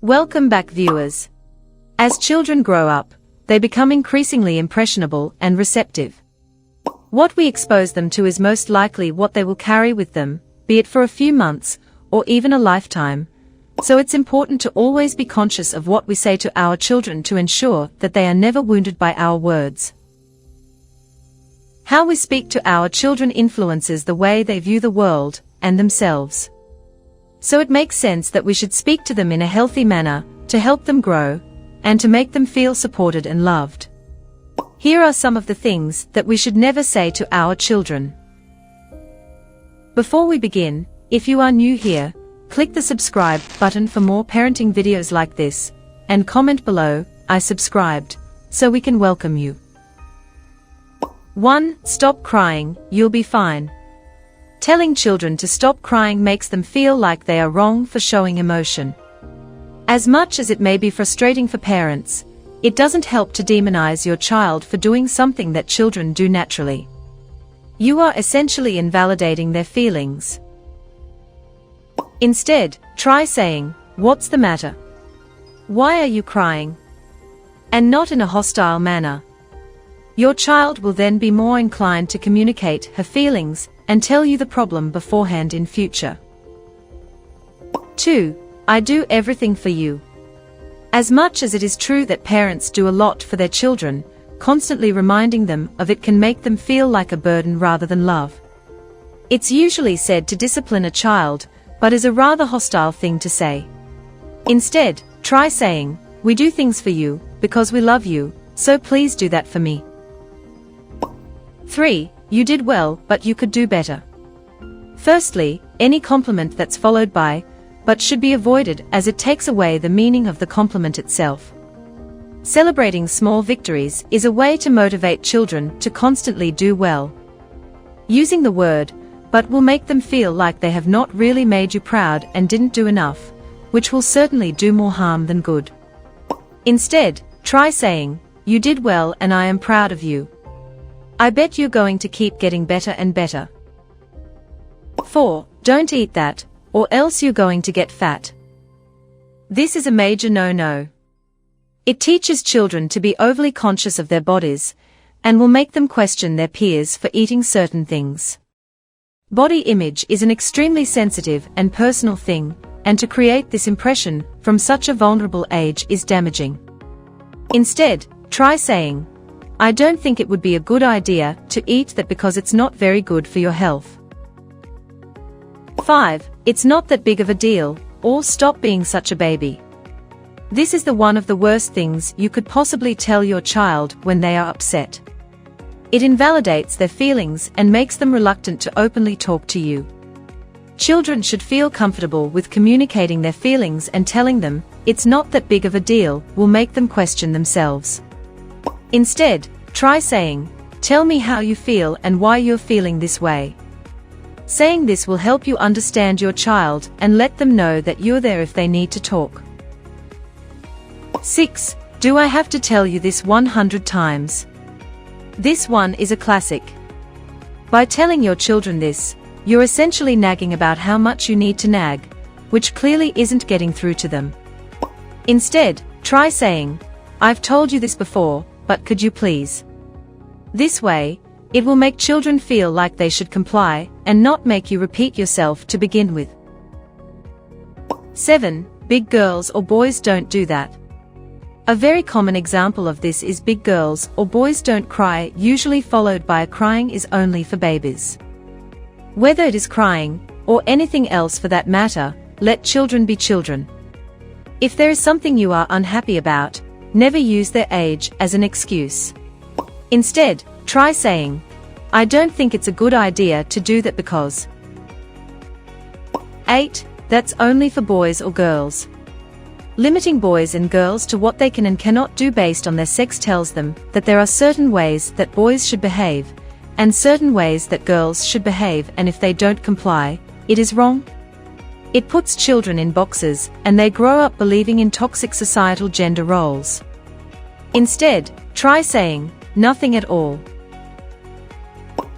Welcome back, viewers. As children grow up, they become increasingly impressionable and receptive. What we expose them to is most likely what they will carry with them, be it for a few months, or even a lifetime. So it's important to always be conscious of what we say to our children to ensure that they are never wounded by our words. How we speak to our children influences the way they view the world and themselves. So it makes sense that we should speak to them in a healthy manner, to help them grow, and to make them feel supported and loved. Here are some of the things that we should never say to our children. Before we begin, if you are new here, click the subscribe button for more parenting videos like this, and comment below, "I subscribed," so we can welcome you. 1. Stop crying, you'll be fine. Telling children to stop crying makes them feel like they are wrong for showing emotion. As much as it may be frustrating for parents, it doesn't help to demonize your child for doing something that children do naturally. You are essentially invalidating their feelings. Instead, try saying, "What's the matter? Why are you crying?" And not in a hostile manner. Your child will then be more inclined to communicate her feelings and tell you the problem beforehand in future. 2. I do everything for you. As much as it is true that parents do a lot for their children, constantly reminding them of it can make them feel like a burden rather than love. It's usually said to discipline a child, but is a rather hostile thing to say. Instead, try saying, "We do things for you, because we love you, so please do that for me." 3. You did well, but you could do better. Firstly, any compliment that's followed by, "but" should be avoided, as it takes away the meaning of the compliment itself. Celebrating small victories is a way to motivate children to constantly do well. Using the word "but" will make them feel like they have not really made you proud and didn't do enough, which will certainly do more harm than good. Instead, try saying, "You did well and I am proud of you. I bet you're going to keep getting better and better." 4. Don't eat that, or else you're going to get fat. This is a major no-no. It teaches children to be overly conscious of their bodies, and will make them question their peers for eating certain things. Body image is an extremely sensitive and personal thing, and to create this impression from such a vulnerable age is damaging. Instead, try saying, "I don't think it would be a good idea to eat that because it's not very good for your health." 5. It's not that big of a deal, or "Stop being such a baby." This is the one of the worst things you could possibly tell your child when they are upset. It invalidates their feelings and makes them reluctant to openly talk to you. Children should feel comfortable with communicating their feelings, and telling them, "It's not that big of a deal," will make them question themselves. Instead, try saying, "Tell me how you feel and why you're feeling this way." Saying this will help you understand your child and let them know that you're there if they need to talk. 6. Do I have to tell you this 100 times? This one is a classic. By telling your children this, you're essentially nagging about how much you need to nag, which clearly isn't getting through to them. Instead, try saying, "I've told you this before, but could you please?" This way, it will make children feel like they should comply, and not make you repeat yourself to begin with. 7. Big girls or boys don't do that. A very common example of this is "big girls or boys don't cry," usually followed by a "crying is only for babies." Whether it is crying, or anything else for that matter, let children be children. If there is something you are unhappy about, never use their age as an excuse. Instead, try saying, "I don't think it's a good idea to do that because." 8. That's only for boys or girls. Limiting boys and girls to what they can and cannot do based on their sex tells them that there are certain ways that boys should behave, and certain ways that girls should behave, and if they don't comply, it is wrong. It puts children in boxes, and they grow up believing in toxic societal gender roles. Instead, try saying, "Nothing at all."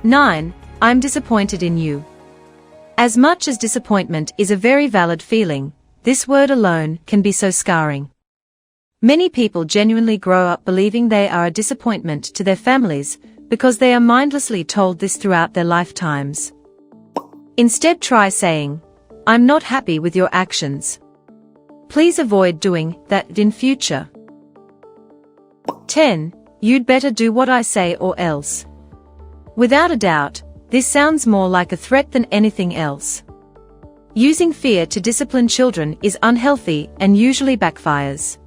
9. I'm disappointed in you. As much as disappointment is a very valid feeling, this word alone can be so scarring. Many people genuinely grow up believing they are a disappointment to their families because they are mindlessly told this throughout their lifetimes. Instead, try saying, "I'm not happy with your actions. Please avoid doing that in future." 10. You'd better do what I say or else. Without a doubt, this sounds more like a threat than anything else. Using fear to discipline children is unhealthy and usually backfires.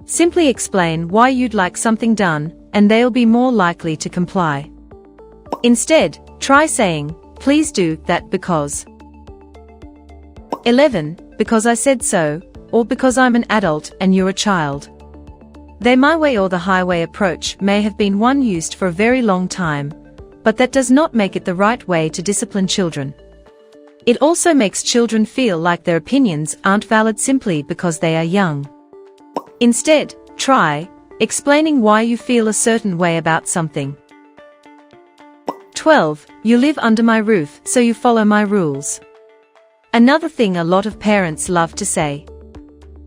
Simply explain why you'd like something done, and they'll be more likely to comply. Instead, try saying, "Please do that because." 11. Because I said so, or because I'm an adult and you're a child. The my way or the highway approach may have been one used for a very long time, but that does not make it the right way to discipline children. It also makes children feel like their opinions aren't valid simply because they are young. Instead, try explaining why you feel a certain way about something. 12. You live under my roof, so you follow my rules. Another thing a lot of parents love to say.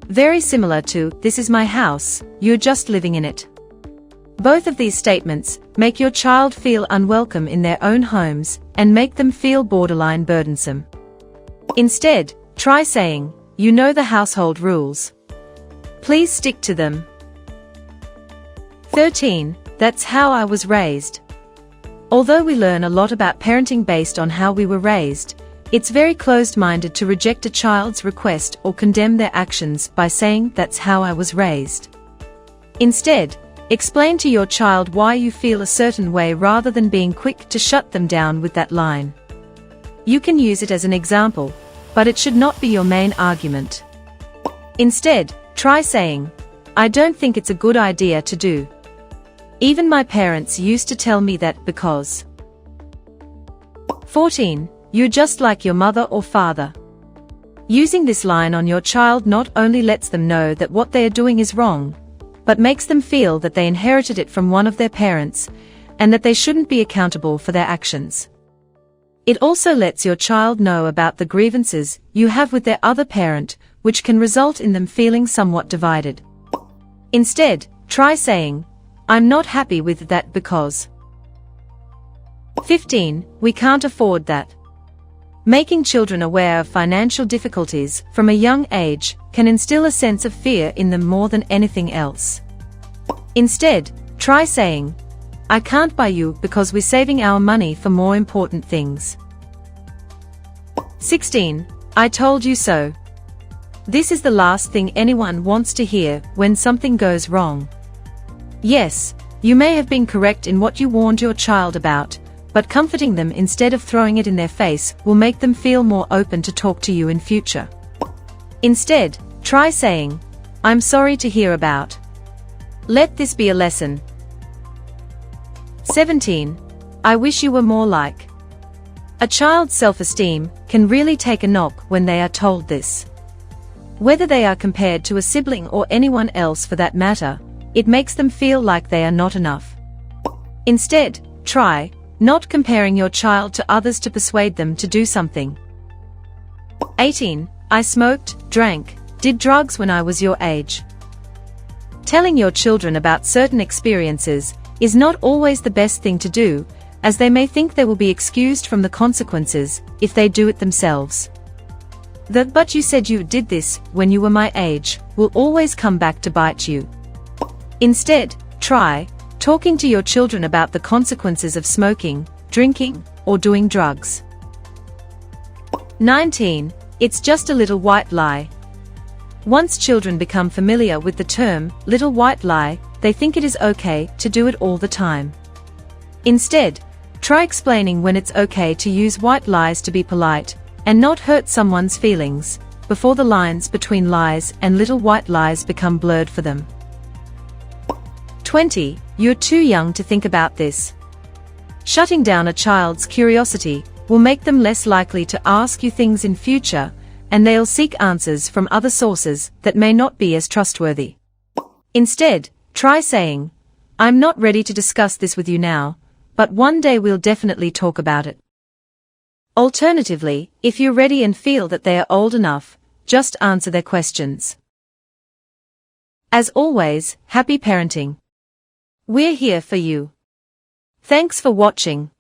Very similar to, "This is my house, you're just living in it." Both of these statements make your child feel unwelcome in their own homes and make them feel borderline burdensome. Instead, try saying, "You know the household rules. Please stick to them." 13. That's how I was raised. Although we learn a lot about parenting based on how we were raised, it's very closed-minded to reject a child's request or condemn their actions by saying, "That's how I was raised." Instead, explain to your child why you feel a certain way rather than being quick to shut them down with that line. You can use it as an example, but it should not be your main argument. Instead, try saying, "I don't think it's a good idea to do. Even my parents used to tell me that because." 14. You're just like your mother or father. Using this line on your child not only lets them know that what they are doing is wrong, but makes them feel that they inherited it from one of their parents, and that they shouldn't be accountable for their actions. It also lets your child know about the grievances you have with their other parent, which can result in them feeling somewhat divided. Instead, try saying, "I'm not happy with that because." 15. We can't afford that. Making children aware of financial difficulties from a young age can instill a sense of fear in them more than anything else. Instead, try saying, "I can't buy you because we're saving our money for more important things." 16. I told you so. This is the last thing anyone wants to hear when something goes wrong. Yes, you may have been correct in what you warned your child about, but comforting them instead of throwing it in their face will make them feel more open to talk to you in future. Instead, try saying, "I'm sorry to hear about. Let this be a lesson." 17. I wish you were more like. A child's self-esteem can really take a knock when they are told this. Whether they are compared to a sibling or anyone else for that matter, it makes them feel like they are not enough. Instead, try not comparing your child to others to persuade them to do something. 18. I smoked, drank, did drugs when I was your age. Telling your children about certain experiences is not always the best thing to do, as they may think they will be excused from the consequences if they do it themselves. The "but you said you did this when you were my age" will always come back to bite you. Instead, try talking to your children about the consequences of smoking, drinking, or doing drugs. 19. It's just a little white lie. Once children become familiar with the term little white lie, they think it is okay to do it all the time. Instead, try explaining when it's okay to use white lies to be polite and not hurt someone's feelings, before the lines between lies and little white lies become blurred for them. 20. You're too young to think about this. Shutting down a child's curiosity will make them less likely to ask you things in future, and they'll seek answers from other sources that may not be as trustworthy. Instead, try saying, "I'm not ready to discuss this with you now, but one day we'll definitely talk about it." Alternatively, if you're ready and feel that they are old enough, just answer their questions. As always, happy parenting. We're here for you. Thanks for watching.